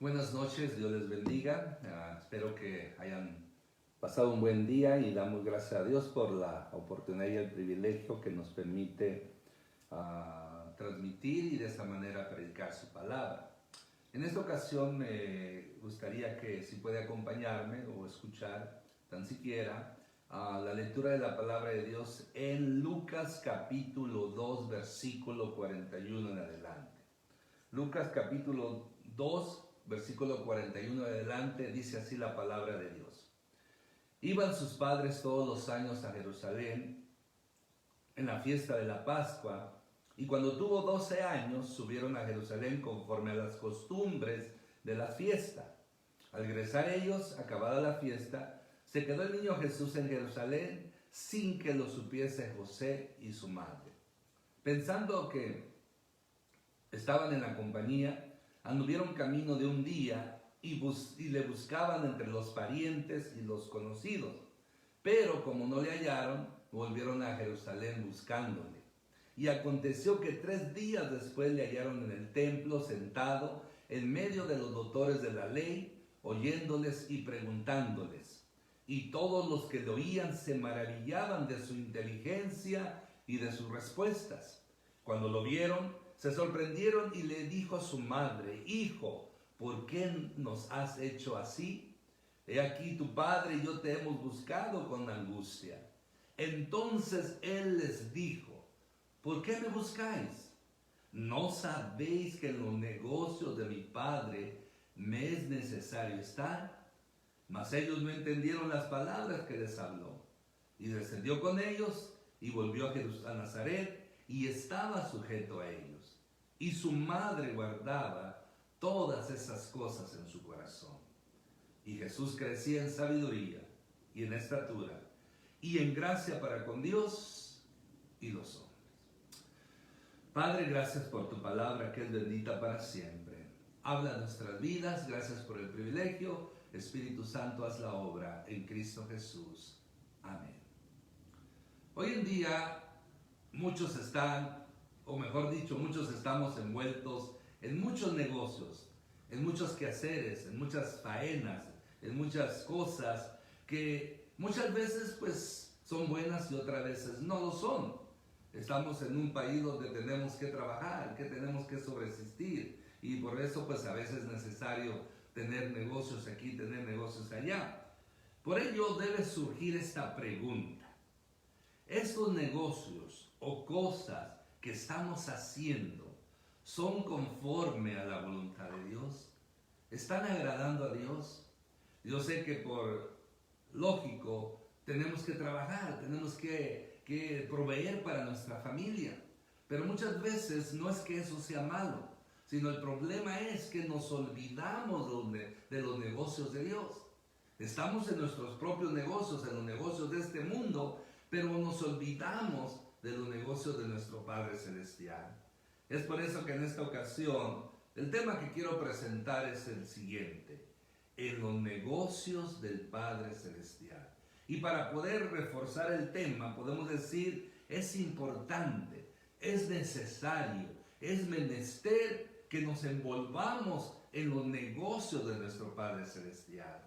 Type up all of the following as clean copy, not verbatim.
Buenas noches, Dios les bendiga. Espero que hayan pasado un buen día y damos gracias a Dios por la oportunidad y el privilegio que nos permite transmitir y de esa manera predicar su palabra. En esta ocasión me gustaría que si puede acompañarme o escuchar tan siquiera la lectura de la palabra de Dios en Lucas capítulo 2 versículo 41 en adelante. Lucas capítulo 2 versículo 41 en adelante dice así la palabra de Dios. Iban sus padres todos los años a Jerusalén en la fiesta de la Pascua, y cuando tuvo 12 años subieron a Jerusalén conforme a las costumbres de la fiesta. Al regresar ellos, acabada la fiesta, se quedó el niño Jesús en Jerusalén sin que lo supiese José y su madre. Pensando que estaban en la compañía, anduvieron camino de un día y le buscaban entre los parientes y los conocidos. Pero como no le hallaron, volvieron a Jerusalén buscándole. Y aconteció que 3 días después le hallaron en el templo sentado en medio de los doctores de la ley, oyéndoles y preguntándoles. Y todos los que le oían se maravillaban de su inteligencia y de sus respuestas. Cuando lo vieron, se sorprendieron y le dijo a su madre: Hijo, ¿por qué nos has hecho así? He aquí tu padre y yo te hemos buscado con angustia. Entonces él les dijo: ¿por qué me buscáis? ¿No sabéis que en los negocios de mi padre me es necesario estar? Mas ellos no entendieron las palabras que les habló. Y descendió con ellos y volvió a Nazaret y estaba sujeto a ellos. Y su madre guardaba todas esas cosas en su corazón. Y Jesús crecía en sabiduría y en estatura y en gracia para con Dios y los hombres. Padre, gracias por tu palabra que es bendita para siempre. Habla nuestras vidas, gracias por el privilegio. Espíritu Santo, haz la obra en Cristo Jesús. Amén. Hoy en día muchos están, o mejor dicho, muchos estamos envueltos en muchos negocios, en muchos quehaceres, en muchas faenas, en muchas cosas que muchas veces pues son buenas y otras veces no lo son. Estamos en un país donde tenemos que trabajar, que tenemos que sobreexistir, y por eso pues a veces es necesario tener negocios aquí, tener negocios allá. Por ello debe surgir esta pregunta: ¿estos negocios o cosas que estamos haciendo son conforme a la voluntad de Dios? ¿Están agradando a Dios? Yo sé que por lógico tenemos que trabajar, tenemos que proveer para nuestra familia, pero muchas veces no es que eso sea malo, sino el problema es que nos olvidamos de los negocios de Dios. Estamos en nuestros propios negocios, en los negocios de este mundo, pero nos olvidamos de los negocios de nuestro Padre Celestial. Es por eso que en esta ocasión el tema que quiero presentar es el siguiente: en los negocios del Padre Celestial. Y para poder reforzar el tema, podemos decir, es importante, es necesario, es menester que nos envolvamos en los negocios de nuestro Padre Celestial.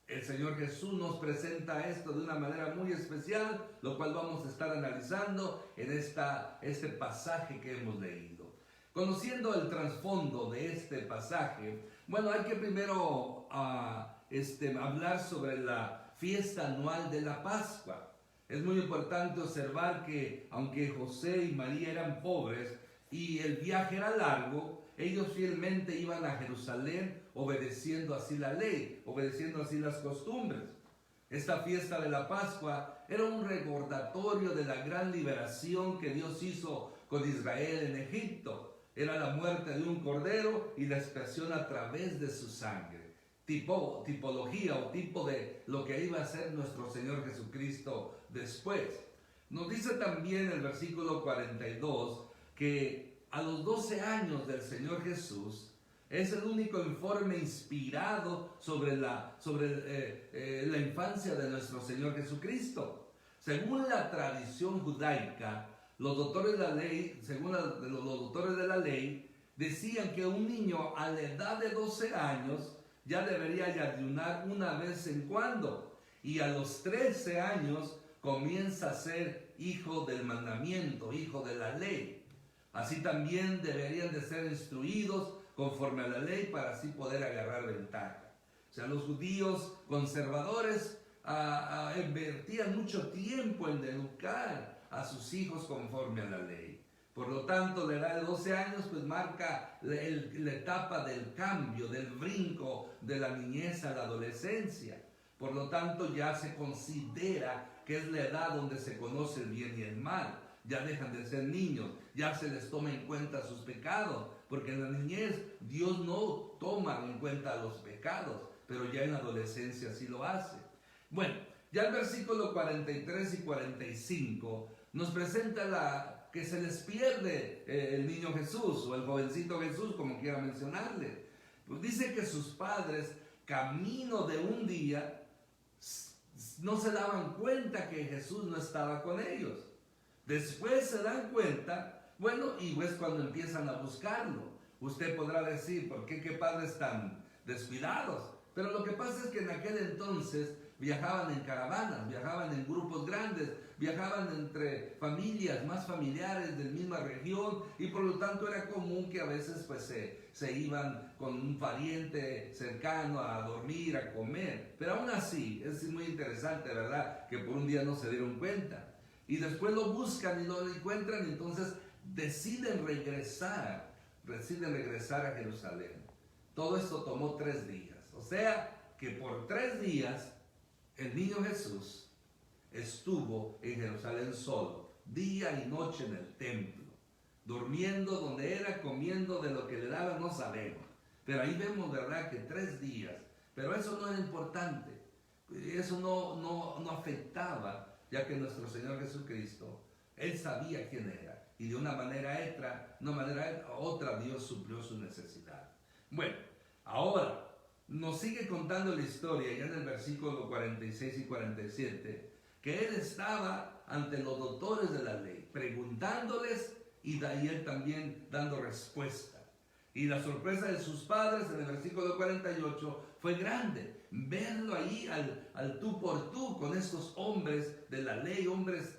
El Señor Jesús nos presenta esto de una manera muy especial, lo cual vamos a estar analizando en este pasaje que hemos leído. Conociendo el trasfondo de este pasaje, bueno, hay que primero hablar sobre la fiesta anual de la Pascua. Es muy importante observar que aunque José y María eran pobres y el viaje era largo, ellos fielmente iban a Jerusalén obedeciendo así la ley, obedeciendo así las costumbres. Esta fiesta de la Pascua era un recordatorio de la gran liberación que Dios hizo con Israel en Egipto. Era la muerte de un cordero y la expiación a través de su sangre. Tipología o tipo de lo que iba a ser nuestro Señor Jesucristo después. Nos dice también el versículo 42 que a los 12 años del Señor Jesús es el único informe inspirado sobre la infancia de nuestro Señor Jesucristo. Según la tradición judaica, los doctores de la ley, según los doctores de la ley, decían que un niño a la edad de 12 años ya debería ayunar una vez en cuando, y a los 13 años comienza a ser hijo del mandamiento, hijo de la ley. Así también deberían de ser instruidos conforme a la ley para así poder agarrar ventaja. O sea, los judíos conservadores invertían mucho tiempo en educar a sus hijos conforme a la ley. Por lo tanto, la edad de 12 años pues marca la etapa del cambio, del brinco de la niñez a la adolescencia. Por lo tanto, ya se considera que es la edad donde se conoce el bien y el mal. Ya dejan de ser niños, ya se les toma en cuenta sus pecados, porque en la niñez Dios no toma en cuenta los pecados, pero ya en la adolescencia sí lo hace. Bueno, ya el versículo 43 y 45 nos presenta que se les pierde el niño Jesús, o el jovencito Jesús, como quiera mencionarle. Pues dice que sus padres, camino de un día, no se daban cuenta que Jesús no estaba con ellos. Después se dan cuenta, bueno, y es cuando empiezan a buscarlo. Usted podrá decir, ¿por qué padres tan descuidados? Pero lo que pasa es que en aquel entonces viajaban en caravanas, viajaban en grupos grandes, viajaban entre familias, más familiares de la misma región, y por lo tanto era común que a veces pues se iban con un pariente cercano a dormir, a comer. Pero aún así, es muy interesante, ¿verdad?, que por un día no se dieron cuenta. Y después lo buscan y lo encuentran, y entonces deciden regresar a Jerusalén. Todo esto tomó 3 días. O sea, que por 3 días el niño Jesús estuvo en Jerusalén solo, día y noche en el templo, durmiendo donde era, comiendo de lo que le daban, no sabemos. Pero ahí vemos, ¿verdad?, que 3 días. Pero eso no era importante. Eso no afectaba, ya que nuestro Señor Jesucristo, Él sabía quién era. Y de una manera otra, Dios suplió su necesidad. Bueno, ahora nos sigue contando la historia, ya en el versículo 46 y 47, que Él estaba ante los doctores de la ley, preguntándoles, y de ahí Él también dando respuesta. Y la sorpresa de sus padres en el versículo 48 fue grande. Verlo ahí al tú por tú con estos hombres de la ley, hombres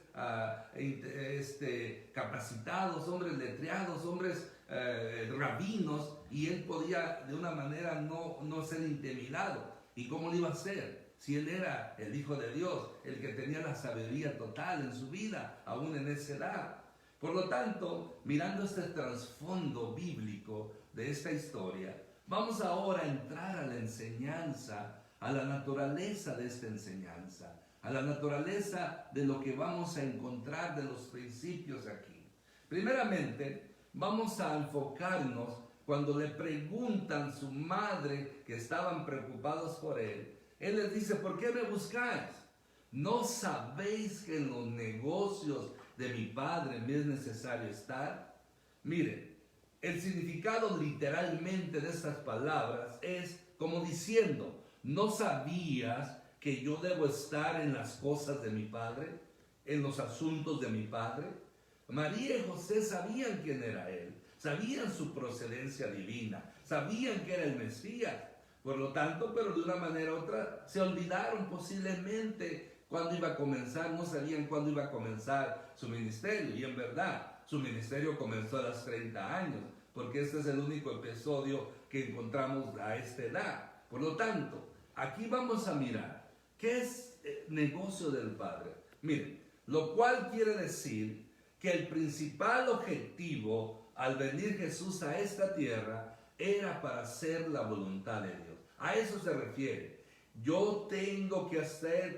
capacitados, hombres letreados, hombres rabinos, y él podía de una manera no ser intimidado. ¿Y cómo lo iba a hacer? Si él era el Hijo de Dios, el que tenía la sabiduría total en su vida, aún en esa edad. Por lo tanto, mirando este trasfondo bíblico de esta historia, vamos ahora a entrar a la enseñanza, a la naturaleza de esta enseñanza, a la naturaleza de lo que vamos a encontrar de los principios aquí. Primeramente, vamos a enfocarnos cuando le preguntan a su madre, que estaban preocupados por él. Él les dice, ¿por qué me buscáis? ¿No sabéis que en los negocios de mi Padre me es necesario estar? Miren, el significado literalmente de estas palabras es como diciendo, ¿no sabías que yo debo estar en las cosas de mi Padre? ¿En los asuntos de mi Padre? María y José sabían quién era Él, sabían su procedencia divina, sabían que era el Mesías. Por lo tanto, pero de una manera u otra, se olvidaron posiblemente cuándo iba a comenzar, no sabían cuándo iba a comenzar su ministerio. Y en verdad, su ministerio comenzó a los 30 años, porque este es el único episodio que encontramos a esta edad. Por lo tanto, aquí vamos a mirar, ¿qué es negocio del Padre? Miren, lo cual quiere decir que el principal objetivo al venir Jesús a esta tierra era para hacer la voluntad de Dios. A eso se refiere. Yo tengo que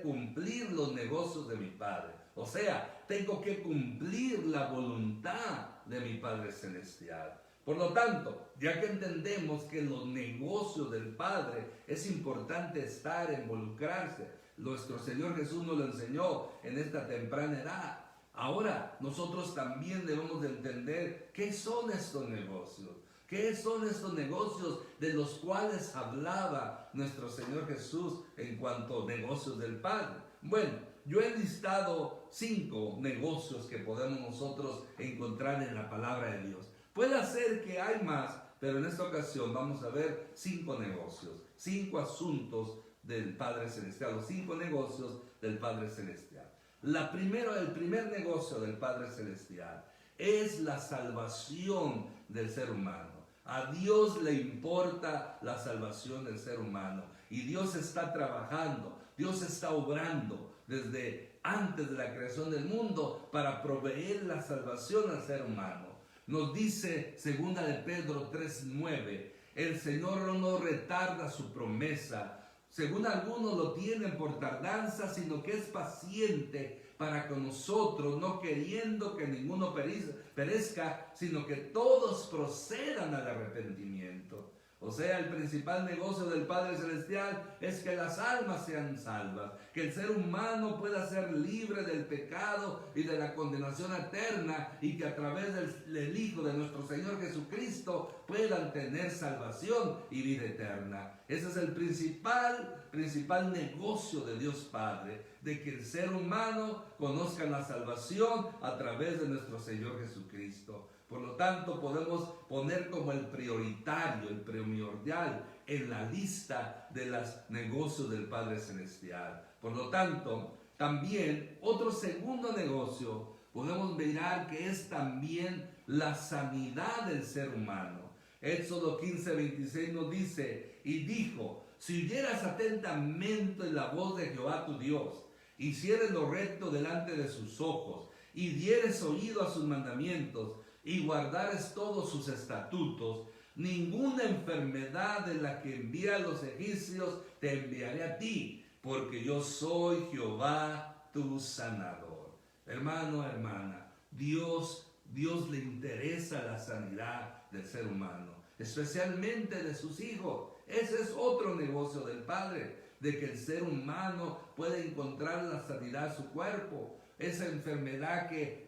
cumplir los negocios de mi Padre. O sea, tengo que cumplir la voluntad de mi Padre Celestial. Por lo tanto, ya que entendemos que los negocios del Padre es importante estar, involucrarse, nuestro Señor Jesús nos lo enseñó en esta temprana edad. Ahora, nosotros también debemos de entender qué son estos negocios. ¿Qué son estos negocios de los cuales hablaba nuestro Señor Jesús en cuanto a negocios del Padre? Bueno, yo he listado 5 negocios que podemos nosotros encontrar en la palabra de Dios. Puede ser que hay más, pero en esta ocasión vamos a ver 5 negocios, 5 asuntos del Padre Celestial, los 5 negocios del Padre Celestial. El primer negocio del Padre Celestial es la salvación del ser humano. A Dios le importa la salvación del ser humano y Dios está trabajando, Dios está obrando desde antes de la creación del mundo para proveer la salvación al ser humano. Nos dice 2 de Pedro 3:9, el Señor no retarda su promesa, según algunos lo tienen por tardanza, sino que es paciente para con nosotros, no queriendo que ninguno perezca, sino que todos procedan al arrepentimiento. O sea, el principal negocio del Padre Celestial es que las almas sean salvas, que el ser humano pueda ser libre del pecado y de la condenación eterna, y que a través del Hijo de nuestro Señor Jesucristo puedan tener salvación y vida eterna. Ese es el principal negocio de Dios Padre, de que el ser humano conozca la salvación a través de nuestro Señor Jesucristo. Por lo tanto, podemos poner como el prioritario, el primordial en la lista de los negocios del Padre Celestial. Por lo tanto, también otro segundo negocio podemos mirar que es también la sanidad del ser humano. Éxodo 15:26 nos dice, y dijo, si oyeras atentamente la voz de Jehová tu Dios, hicieres lo recto delante de sus ojos, y dieres oído a sus mandamientos, y guardares todos sus estatutos, ninguna enfermedad de la que envía a los egipcios te enviaré a ti, porque yo soy Jehová tu sanador. Hermano, hermana, Dios le interesa la sanidad del ser humano, especialmente de sus hijos. Ese es otro negocio del Padre, de que el ser humano pueda encontrar la sanidad de su cuerpo. Esa enfermedad que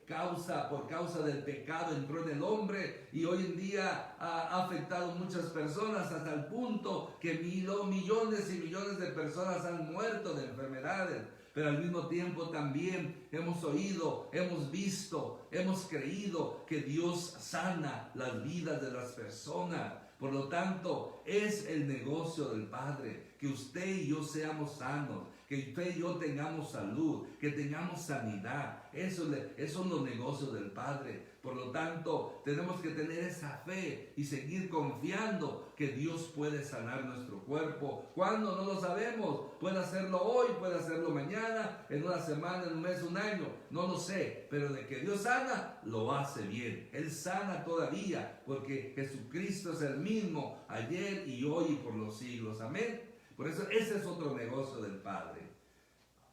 por causa del pecado entró en el hombre y hoy en día ha afectado a muchas personas hasta el punto que millones y millones de personas han muerto de enfermedades. Pero al mismo tiempo también hemos oído, hemos visto, hemos creído que Dios sana las vidas de las personas. Por lo tanto, es el negocio del Padre, que usted y yo seamos sanos, que usted y yo tengamos salud, que tengamos sanidad. Esos son los negocios del Padre. Por lo tanto, tenemos que tener esa fe y seguir confiando que Dios puede sanar nuestro cuerpo. ¿Cuándo? No lo sabemos. Puede hacerlo hoy, puede hacerlo mañana, en una semana, en un mes, un año. No lo sé. Pero de que Dios sana, lo hace bien. Él sana todavía, porque Jesucristo es el mismo ayer y hoy y por los siglos. Amén. Por eso ese es otro negocio del Padre.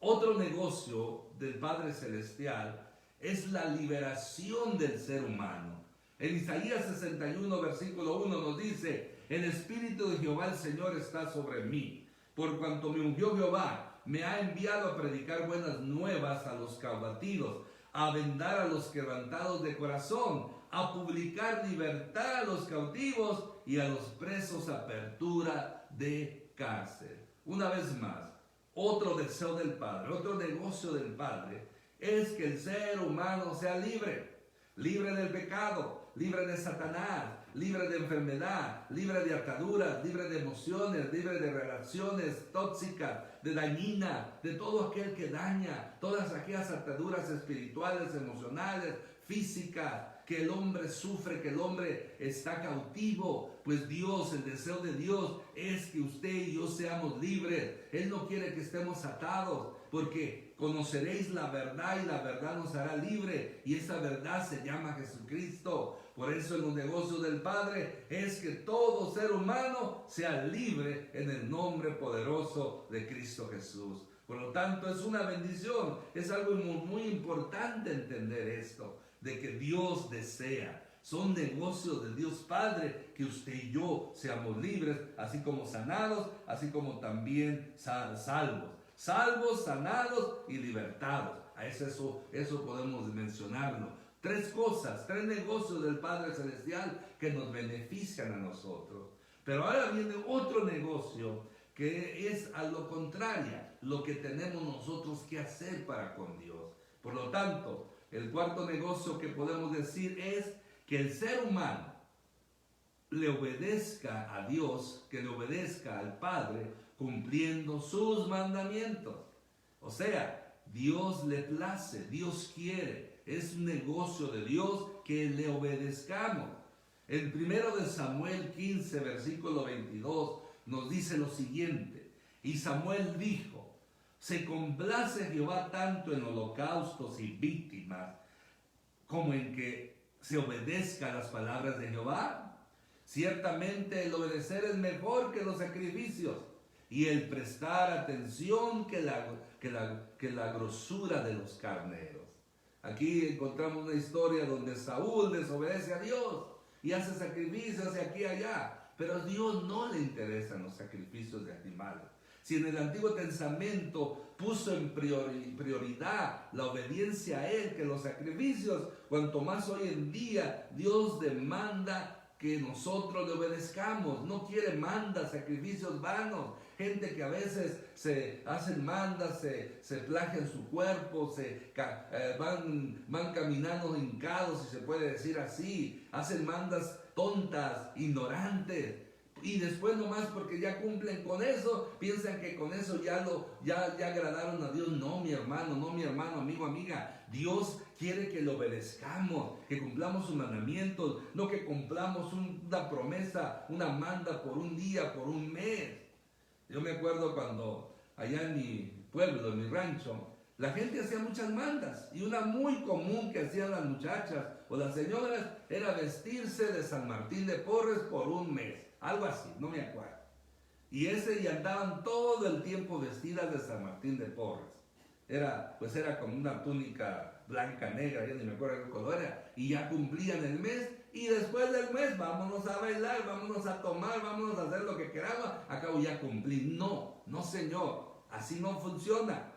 Otro negocio del Padre Celestial es la liberación del ser humano. En Isaías 61, versículo 1 nos dice, el Espíritu de Jehová el Señor está sobre mí, por cuanto me ungió Jehová, me ha enviado a predicar buenas nuevas a los cautivos, a vendar a los quebrantados de corazón, a publicar libertad a los cautivos y a los presos apertura de cárcel. Una vez más, otro deseo del Padre, otro negocio del Padre, es que el ser humano sea libre del pecado, libre de Satanás, libre de enfermedad, libre de ataduras, libre de emociones, libre de relaciones tóxicas, de dañina, de todo aquel que daña, todas aquellas ataduras espirituales, emocionales, físicas, que el hombre sufre, que el hombre está cautivo. Pues Dios, el deseo de Dios es que usted y yo seamos libres. Él no quiere que estemos atados, porque conoceréis la verdad y la verdad nos hará libre, y esa verdad se llama Jesucristo. Por eso en los negocios del Padre es que todo ser humano sea libre en el nombre poderoso de Cristo Jesús. Por lo tanto, es una bendición, es algo muy importante entender esto, de que Dios desea. Son negocios de Dios Padre que usted y yo seamos libres, así como sanados, así como también salvos. Salvos, sanados y libertados. A eso podemos mencionarlo. 3 cosas, 3 negocios del Padre Celestial que nos benefician a nosotros. Pero ahora viene otro negocio que es a lo contrario, lo que tenemos nosotros que hacer para con Dios. Por lo tanto, el cuarto negocio que podemos decir es que el ser humano le obedezca a Dios, que le obedezca al Padre, cumpliendo sus mandamientos. O sea, Dios le place, Dios quiere, es un negocio de Dios que le obedezcamos. En 1 de Samuel 15, versículo 22, nos dice lo siguiente: y Samuel dijo, se complace Jehová tanto en holocaustos y víctimas, como en que se obedezca las palabras de Jehová. Ciertamente el obedecer es mejor que los sacrificios, y el prestar atención que la grosura de los carneros. Aquí encontramos una historia donde Saúl desobedece a Dios y hace sacrificios de aquí y allá, pero a Dios no le interesan los sacrificios de animales. Si en el Antiguo Testamento puso en prioridad la obediencia a Él que los sacrificios, cuanto más hoy en día Dios demanda que nosotros le obedezcamos. No quiere mandas, sacrificios vanos. Gente que a veces se hacen mandas, se plagian su cuerpo, van caminando hincados, si se puede decir así. Hacen mandas tontas, ignorantes. Y después nomás porque ya cumplen con eso, piensan que con eso ya agradaron a Dios. No, mi hermano, amigo, amiga. Dios quiere que le obedezcamos, que cumplamos sus mandamientos, no que cumplamos una promesa, una manda por un día, por un mes. Yo me acuerdo cuando allá en mi pueblo, en mi rancho, la gente hacía muchas mandas, y una muy común que hacían las muchachas o las señoras era vestirse de San Martín de Porres por un mes, algo así, no me acuerdo. Y andaban todo el tiempo vestidas de San Martín de Porres. Era como una túnica blanca, negra, ya ni me acuerdo qué color era, y ya cumplían el mes, y después del mes vámonos a bailar, vámonos a tomar, vámonos a hacer lo que queramos, acabo ya cumplí. No, señor, así no funciona.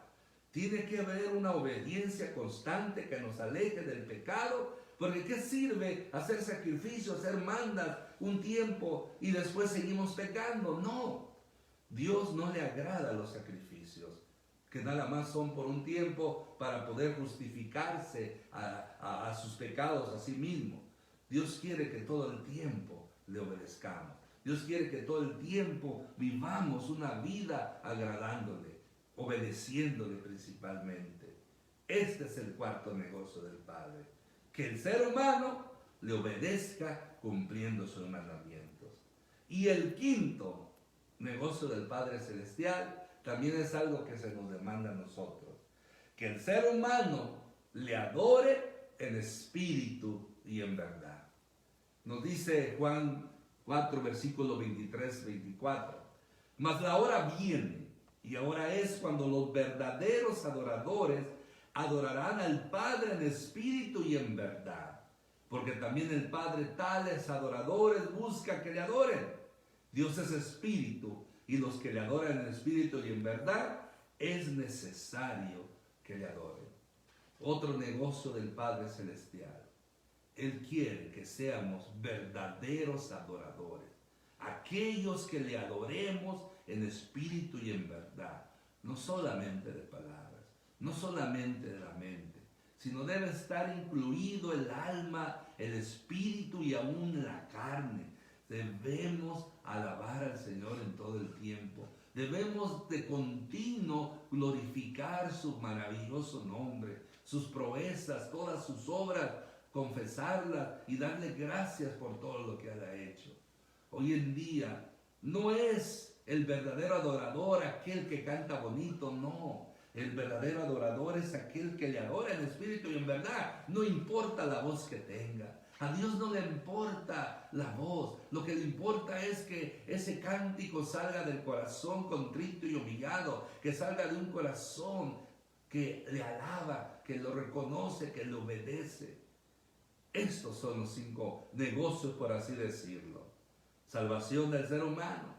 Tiene que haber una obediencia constante que nos aleje del pecado, porque ¿qué sirve hacer sacrificios, hacer mandas un tiempo y después seguimos pecando? No, Dios no le agrada los sacrificios, que nada más son por un tiempo para poder justificarse a sus pecados a sí mismo. Dios quiere que todo el tiempo le obedezcamos. Dios quiere que todo el tiempo vivamos una vida agradándole, obedeciéndole principalmente. Este es el cuarto negocio del Padre, que el ser humano le obedezca cumpliendo sus mandamientos. Y el quinto negocio del Padre Celestial también es algo que se nos demanda a nosotros, que el ser humano le adore en espíritu y en verdad. Nos dice Juan 4, versículo 23-24, mas la hora viene, y ahora es cuando los verdaderos adoradores adorarán al Padre en espíritu y en verdad, porque también el Padre tales adoradores busca que le adoren. Dios es espíritu, y los que le adoran en espíritu y en verdad es necesario que le adoren. Otro negocio del Padre Celestial. Él quiere que seamos verdaderos adoradores, aquellos que le adoremos en espíritu y en verdad, no solamente de palabras, no solamente de la mente, sino debe estar incluido el alma, el espíritu y aún la carne. Debemos alabar al Señor en todo el tiempo. Debemos de continuo glorificar su maravilloso nombre, sus proezas, todas sus obras, confesarlas y darle gracias por todo lo que Él ha hecho. Hoy en día no es el verdadero adorador aquel que canta bonito, no. El verdadero adorador es aquel que le adora en espíritu y en verdad. No importa la voz que tenga. A Dios no le importa la voz. Lo que le importa es que ese cántico salga del corazón contrito y humillado, que salga de un corazón que le alaba, que lo reconoce, que le obedece. Estos son los 5 negocios, por así decirlo. Salvación del ser humano,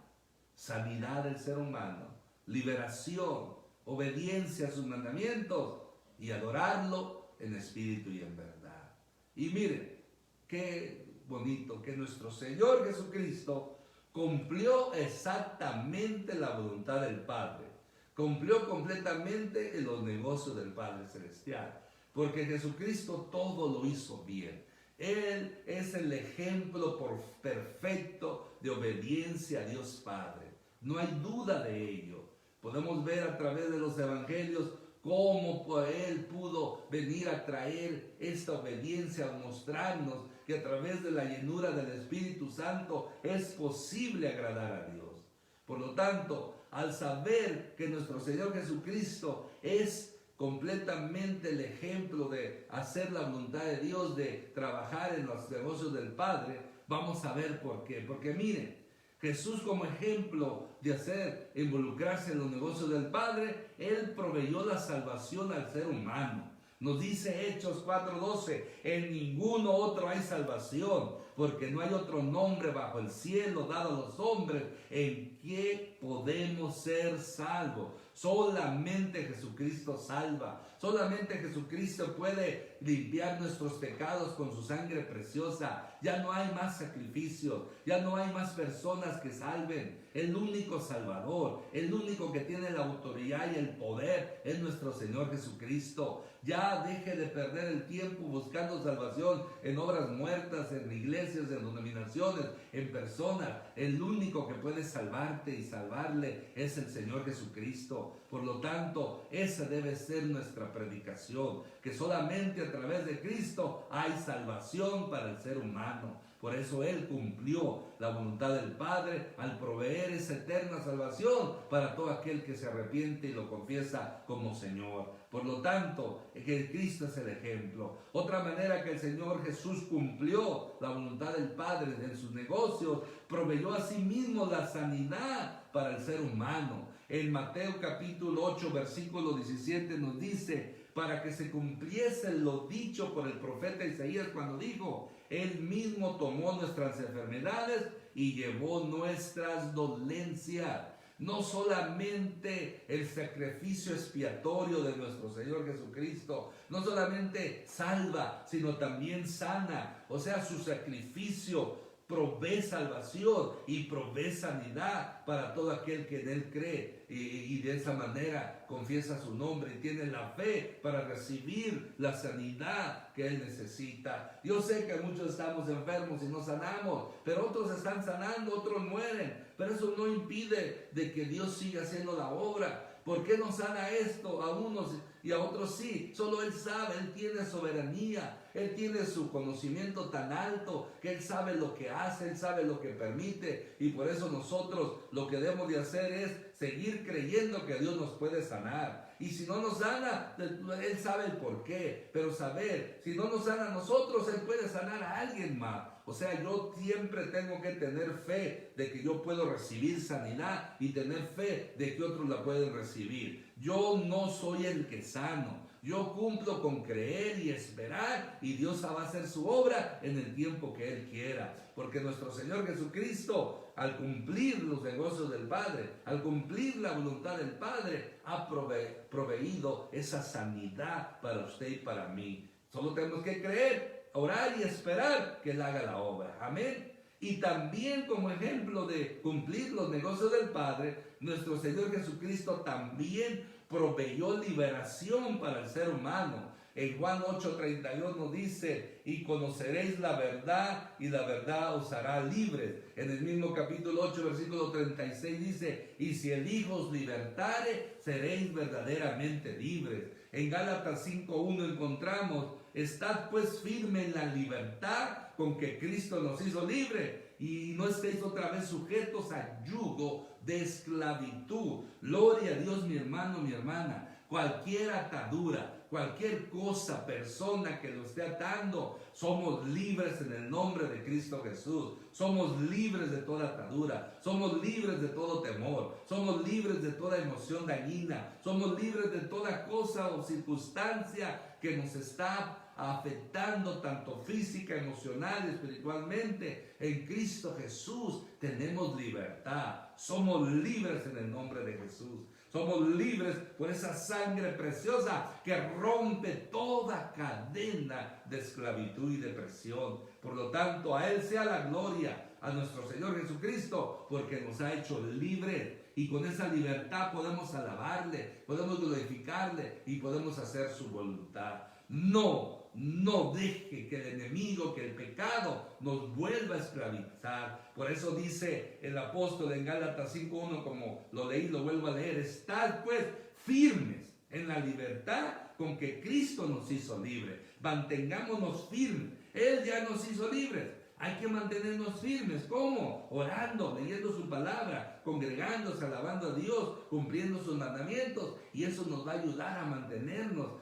sanidad del ser humano, liberación, obediencia a sus mandamientos y adorarlo en espíritu y en verdad. Y miren, qué bonito que nuestro Señor Jesucristo cumplió exactamente la voluntad del Padre. Cumplió completamente en los negocios del Padre Celestial. Porque Jesucristo todo lo hizo bien. Él es el ejemplo perfecto de obediencia a Dios Padre. No hay duda de ello. Podemos ver a través de los evangelios cómo Él pudo venir a traer esta obediencia, a mostrarnos que a través de la llenura del Espíritu Santo es posible agradar a Dios. Por lo tanto, al saber que nuestro Señor Jesucristo es completamente el ejemplo de hacer la voluntad de Dios, de trabajar en los negocios del Padre, vamos a ver por qué. Porque miren, Jesús como ejemplo de involucrarse en los negocios del Padre, Él proveyó la salvación al ser humano. Nos dice Hechos 4:12, en ninguno otro hay salvación, porque no hay otro nombre bajo el cielo dado a los hombres en que podemos ser salvos. Solamente Jesucristo salva. Solamente Jesucristo puede limpiar nuestros pecados con su sangre preciosa. Ya no hay más sacrificios, ya no hay más personas que salven. El único Salvador, el único que tiene la autoridad y el poder es nuestro Señor Jesucristo. Ya deje de perder el tiempo buscando salvación en obras muertas, en iglesias, en denominaciones, en personas. El único que puede salvarte y salvarle es el Señor Jesucristo. Por lo tanto, esa debe ser nuestra predicación, que solamente a través de Cristo hay salvación para el ser humano. Por eso Él cumplió la voluntad del Padre al proveer esa eterna salvación para todo aquel que se arrepiente y lo confiesa como Señor. Por lo tanto, que Cristo es el ejemplo. Otra manera que el Señor Jesús cumplió la voluntad del Padre en sus negocios, proveyó a sí mismo la sanidad para el ser humano. En Mateo capítulo 8, versículo 17 nos dice, para que se cumpliese lo dicho por el profeta Isaías cuando dijo, Él mismo tomó nuestras enfermedades y llevó nuestras dolencias. No solamente el sacrificio expiatorio de nuestro Señor Jesucristo, no solamente salva, sino también sana. O sea, su sacrificio provee salvación y provee sanidad para todo aquel que en Él cree y de esa manera confiesa su nombre y tiene la fe para recibir la sanidad que Él necesita. Yo sé que muchos estamos enfermos y no sanamos, pero otros están sanando, otros mueren, pero eso no impide de que Dios siga haciendo la obra. ¿Por qué no sana esto a unos y a otros sí? Solo Él sabe, Él tiene soberanía, Él tiene su conocimiento tan alto que Él sabe lo que hace, Él sabe lo que permite, y por eso nosotros lo que debemos de hacer es seguir creyendo que Dios nos puede sanar. Y si no nos sana, Él sabe el por qué, pero saber, si no nos sana a nosotros, Él puede sanar a alguien más. O sea, yo siempre tengo que tener fe de que yo puedo recibir sanidad y tener fe de que otros la pueden recibir. Yo no soy el que sano. Yo cumplo con creer y esperar, y Dios va a hacer su obra en el tiempo que Él quiera. Porque nuestro Señor Jesucristo, al cumplir los negocios del Padre, al cumplir la voluntad del Padre, ha proveído esa sanidad para usted y para mí. Solo tenemos que creer, orar y esperar que Él haga la obra. Amén. Y también como ejemplo de cumplir los negocios del Padre, nuestro Señor Jesucristo también proveyó liberación para el ser humano. En Juan 8:32 nos dice, y conoceréis la verdad, y la verdad os hará libres. En el mismo capítulo 8, versículo 36 dice, y si el Hijo os libertare, seréis verdaderamente libres. En Gálatas 5:1 encontramos, estad pues firme en la libertad con que Cristo nos hizo libre, y no estéis otra vez sujetos a yugo de esclavitud. Gloria a Dios, mi hermano, mi hermana. Cualquier atadura, cualquier cosa, persona que lo esté atando, somos libres en el nombre de Cristo Jesús. Somos libres de toda atadura, somos libres de todo temor, somos libres de toda emoción dañina, somos libres de toda cosa o circunstancia que nos está afectando tanto física, emocional y espiritualmente. En Cristo Jesús tenemos libertad. Somos libres en el nombre de Jesús. Somos libres por esa sangre preciosa que rompe toda cadena de esclavitud y de presión. Por lo tanto, a Él sea la gloria, a nuestro Señor Jesucristo, porque nos ha hecho libres. Y con esa libertad podemos alabarle, podemos glorificarle y podemos hacer su voluntad. No no deje que el enemigo, que el pecado nos vuelva a esclavizar. Por eso dice el apóstol en Gálatas 5:1, como lo leí, lo vuelvo a leer: estad pues firmes en la libertad con que Cristo nos hizo libres. Mantengámonos firmes. Él ya nos hizo libres. Hay que mantenernos firmes. ¿Cómo? Orando, leyendo su palabra, congregándose, alabando a Dios, cumpliendo sus mandamientos. Y eso nos va a ayudar a mantenernos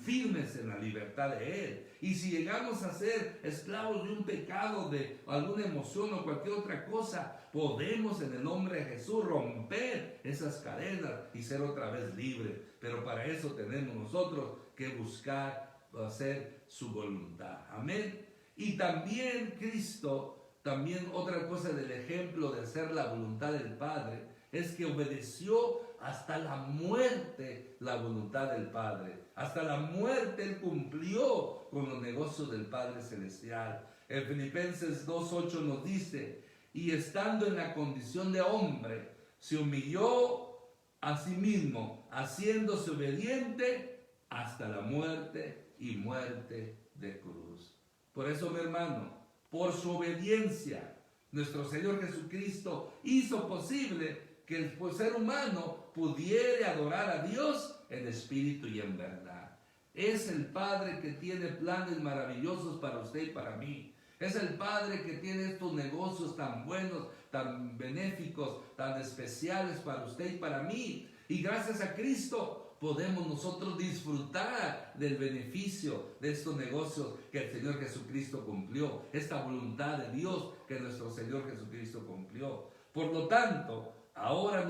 firmes en la libertad de Él. Y si llegamos a ser esclavos de un pecado, de alguna emoción o cualquier otra cosa, podemos en el nombre de Jesús romper esas cadenas y ser otra vez libres. Pero para eso tenemos nosotros que buscar hacer su voluntad. Amén. Y también Cristo, también otra cosa del ejemplo de hacer la voluntad del Padre, es que obedeció hasta la muerte la voluntad del Padre. Hasta la muerte Él cumplió con los negocios del Padre Celestial. En Filipenses 2:8 nos dice: y estando en la condición de hombre, se humilló a sí mismo, haciéndose obediente hasta la muerte y muerte de cruz. Por eso, mi hermano, por su obediencia, nuestro Señor Jesucristo hizo posible que el ser humano pudiera adorar a Dios en espíritu y en verdad. Es el Padre que tiene planes maravillosos para usted y para mí. Es el Padre que tiene estos negocios tan buenos, tan benéficos, tan especiales para usted y para mí. Y gracias a Cristo podemos nosotros disfrutar del beneficio de estos negocios que el Señor Jesucristo cumplió. Esta voluntad de Dios que nuestro Señor Jesucristo cumplió. Por lo tanto, ahora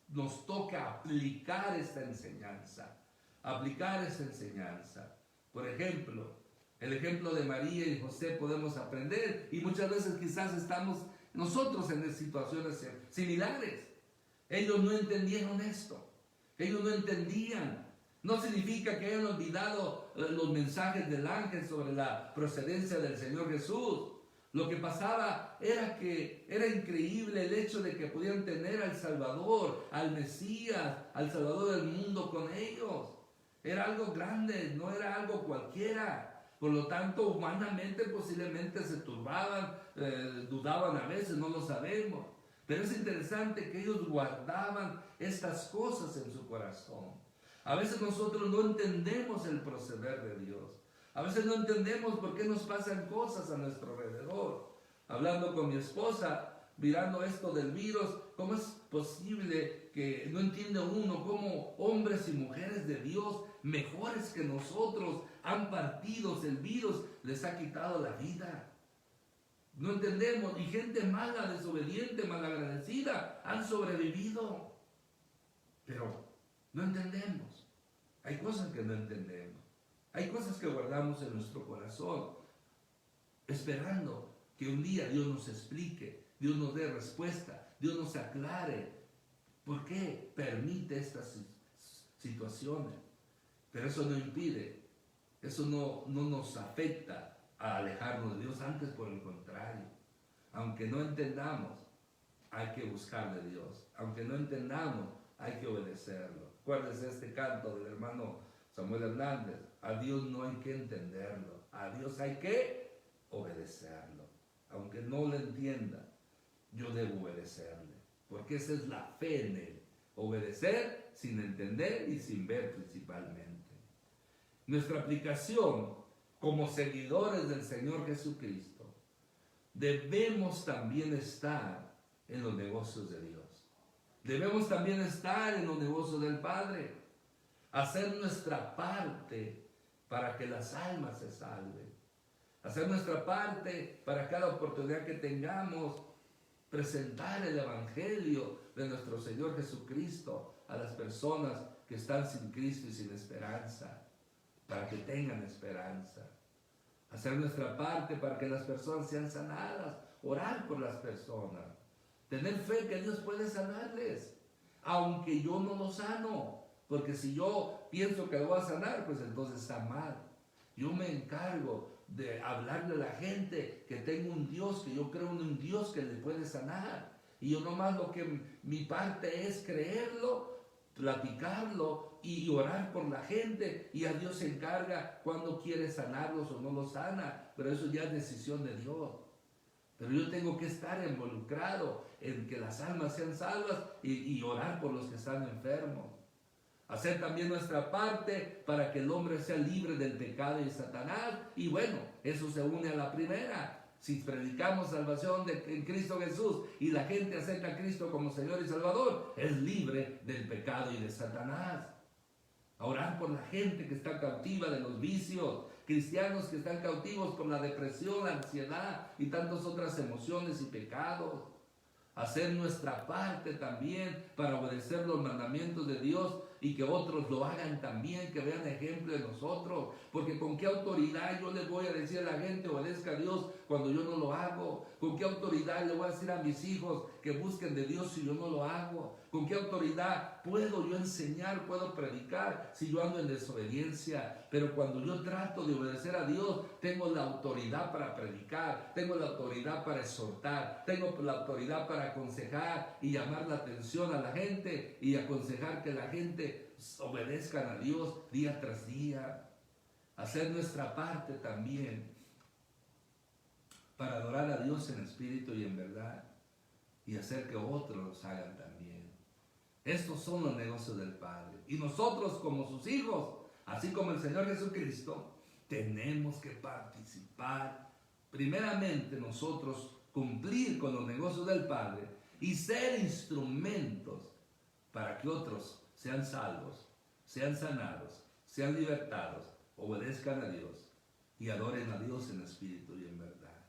nos toca aplicar esta enseñanza. Aplicar esta enseñanza. Por ejemplo, el ejemplo de María y José podemos aprender, y muchas veces quizás estamos nosotros en situaciones similares. Ellos no entendieron esto. Ellos no entendían. No significa que hayan olvidado los mensajes del ángel sobre la procedencia del Señor Jesús. Lo que pasaba era que era increíble el hecho de que pudieran tener al Salvador, al Mesías, al Salvador del mundo con ellos. Era algo grande, no era algo cualquiera. Por lo tanto, humanamente posiblemente se turbaban, dudaban a veces, no lo sabemos. Pero es interesante que ellos guardaban estas cosas en su corazón. A veces nosotros no entendemos el proceder de Dios. A veces no entendemos por qué nos pasan cosas a nuestro alrededor. Hablando con mi esposa, mirando esto del virus, ¿cómo es posible que no entienda uno cómo hombres y mujeres de Dios, mejores que nosotros, han partido el virus, les ha quitado la vida? No entendemos, y gente mala, desobediente, malagradecida, han sobrevivido. Pero no entendemos. Hay cosas que no entendemos. Hay cosas que guardamos en nuestro corazón, esperando que un día Dios nos explique, Dios nos dé respuesta, Dios nos aclare por qué permite estas situaciones. Pero eso no impide, eso no nos afecta a alejarnos de Dios, antes por el contrario. Aunque no entendamos, hay que buscar de Dios. Aunque no entendamos, hay que obedecerlo. Acuérdense este canto del hermano Samuel Hernández: a Dios no hay que entenderlo, a Dios hay que obedecerlo. Aunque no lo entienda, yo debo obedecerle, porque esa es la fe en Él. Obedecer sin entender y sin ver principalmente. Nuestra aplicación como seguidores del Señor Jesucristo, debemos también estar en los negocios de Dios. Debemos también estar en los negocios del Padre. Hacer nuestra parte para que las almas se salven. Hacer nuestra parte para cada oportunidad que tengamos, presentar el Evangelio de nuestro Señor Jesucristo a las personas que están sin Cristo y sin esperanza, para que tengan esperanza. Hacer nuestra parte para que las personas sean sanadas, orar por las personas, tener fe que Dios puede sanarles, aunque yo no lo sano, porque si yo pienso que lo voy a sanar, pues entonces está mal. Yo me encargo de hablarle a la gente que tengo un Dios, que yo creo en un Dios que le puede sanar, y yo nomás lo que mi parte es creerlo, platicarlo y orar por la gente, y a Dios se encarga cuando quiere sanarlos o no los sana, pero eso ya es decisión de Dios. Pero yo tengo que estar involucrado en que las almas sean salvas y orar por los que están enfermos. Hacer también nuestra parte para que el hombre sea libre del pecado y de Satanás. Y bueno, eso se une a la primera. Si predicamos salvación en Cristo Jesús y la gente acepta a Cristo como Señor y Salvador, es libre del pecado y de Satanás. A orar por la gente que está cautiva de los vicios, cristianos que están cautivos por la depresión, la ansiedad y tantas otras emociones y pecados. Hacer nuestra parte también para obedecer los mandamientos de Dios y que otros lo hagan también, que vean ejemplo de nosotros. Porque con qué autoridad yo le voy a decir a la gente obedezca a Dios cuando yo no lo hago. Con qué autoridad le voy a decir a mis hijos que busquen de Dios si yo no lo hago. Con qué autoridad puedo yo enseñar, puedo predicar si yo ando en desobediencia. Pero cuando yo trato de obedecer a Dios, tengo la autoridad para predicar, tengo la autoridad para exhortar, tengo la autoridad para aconsejar y llamar la atención a la gente y aconsejar que la gente obedezcan a Dios día tras día. Hacer nuestra parte también para adorar a Dios en espíritu y en verdad y hacer que otros los hagan también. Estos son los negocios del Padre. Y nosotros como sus hijos, así como el Señor Jesucristo, tenemos que participar. Primeramente nosotros cumplir con los negocios del Padre y ser instrumentos para que otros sean salvos, sean sanados, sean libertados, obedezcan a Dios y adoren a Dios en espíritu y en verdad.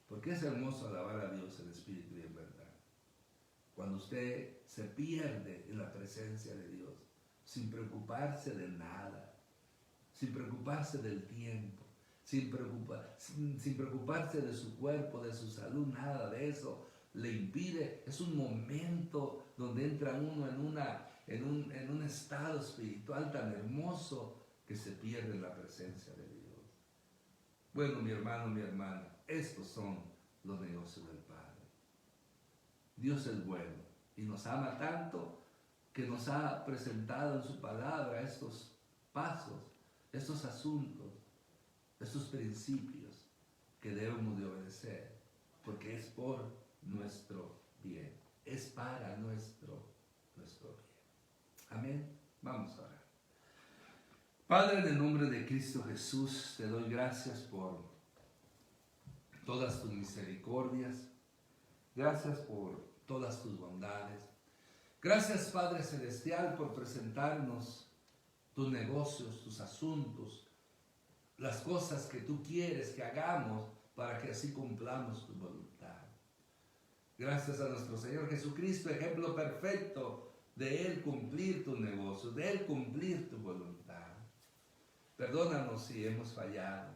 Porque es hermoso alabar a Dios en espíritu y en verdad. Cuando usted se pierde en la presencia de Dios, sin preocuparse de nada, sin preocuparse del tiempo, sin preocuparse de su cuerpo, de su salud, nada de eso le impide. Es un momento donde entra uno en un estado espiritual tan hermoso que se pierde en la presencia de Dios. Bueno, mi hermano, mi hermana, estos son los negocios del Padre. Dios es bueno y nos ama tanto que nos ha presentado en su palabra estos pasos, estos asuntos, estos principios que debemos de obedecer, porque es por nuestro bien, es para nuestro bien. Amén. Vamos a orar. Padre, en el nombre de Cristo Jesús, te doy gracias por todas tus misericordias. Gracias por todas tus bondades. Gracias, Padre Celestial, por presentarnos tus negocios, tus asuntos, las cosas que tú quieres que hagamos para que así cumplamos tu voluntad. Gracias a nuestro Señor Jesucristo, ejemplo perfecto de Él cumplir tus negocios, de Él cumplir tu voluntad. Perdónanos si hemos fallado.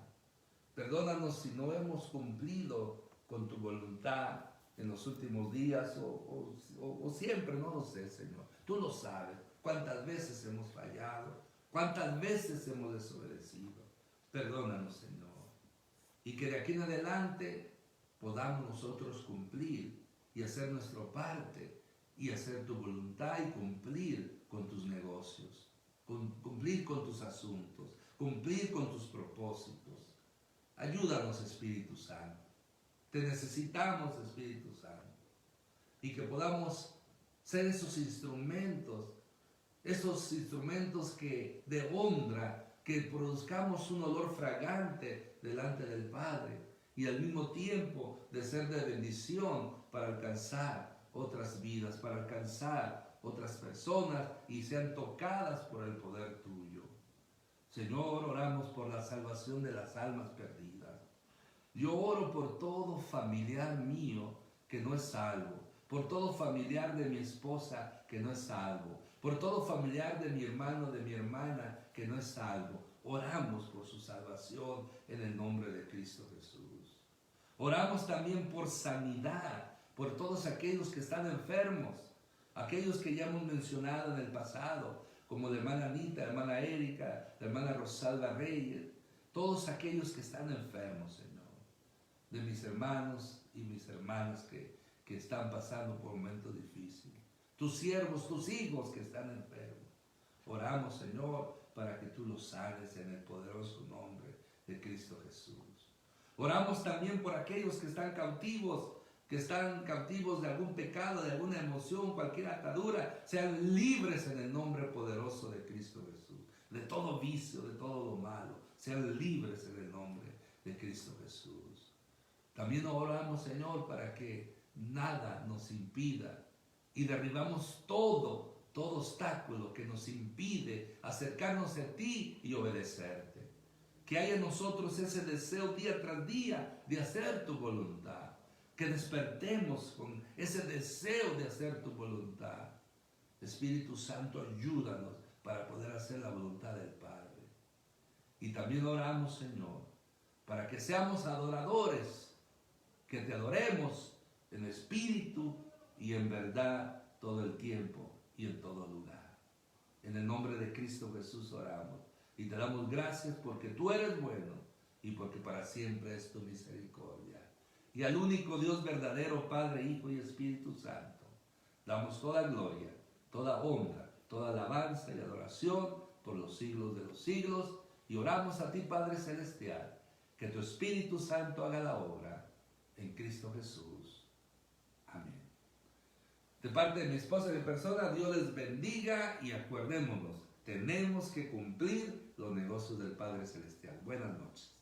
Perdónanos si no hemos cumplido con tu voluntad en los últimos días o siempre, no lo sé, Señor. Tú lo sabes, cuántas veces hemos fallado, cuántas veces hemos desobedecido. Perdónanos, Señor. Y que de aquí en adelante podamos nosotros cumplir y hacer nuestra parte y hacer tu voluntad y cumplir con tus negocios, cumplir con tus asuntos, cumplir con tus propósitos. Ayúdanos, Espíritu Santo. Te necesitamos, Espíritu Santo. Y que podamos ser esos instrumentos que de honra, que produzcamos un olor fragante delante del Padre y al mismo tiempo de ser de bendición para alcanzar otras vidas, para alcanzar otras personas y sean tocadas por el poder tuyo. Señor, oramos por la salvación de las almas perdidas. Yo oro por todo familiar mío que no es salvo, por todo familiar de mi esposa que no es salvo, por todo familiar de mi hermano, de mi hermana que no es salvo. Oramos por su salvación en el nombre de Cristo Jesús. Oramos también por sanidad, por todos aquellos que están enfermos, aquellos que ya hemos mencionado en el pasado, como la hermana Anita, la hermana Erika, la hermana Rosalba Reyes, todos aquellos que están enfermos, Señor, de mis hermanos y mis hermanas que están pasando por momentos difíciles. tus siervos, tus hijos que están enfermos. Oramos, Señor, para que tú los sanes en el poderoso nombre de Cristo Jesús. Oramos también por aquellos que están cautivos de algún pecado, de alguna emoción, cualquier atadura. Sean libres en el nombre poderoso de Cristo Jesús. De todo vicio, de todo lo malo. Sean libres en el nombre de Cristo Jesús. También oramos, Señor, para que nada nos impida y derribamos todo obstáculo que nos impide acercarnos a ti y obedecerte. Que haya en nosotros ese deseo día tras día de hacer tu voluntad. Que despertemos con ese deseo de hacer tu voluntad. Espíritu Santo, ayúdanos para poder hacer la voluntad del Padre. Y también oramos, Señor, para que seamos adoradores, que te adoremos en espíritu y en verdad todo el tiempo y en todo lugar. En el nombre de Cristo Jesús oramos y te damos gracias porque tú eres bueno y porque para siempre es tu misericordia. Y al único Dios verdadero, Padre, Hijo y Espíritu Santo, damos toda gloria, toda honra, toda alabanza y adoración por los siglos de los siglos. Y oramos a ti, Padre Celestial, que tu Espíritu Santo haga la obra en Cristo Jesús. Amén. De parte de mi esposa y mi persona, Dios les bendiga y acuerdémonos, tenemos que cumplir los negocios del Padre Celestial. Buenas noches.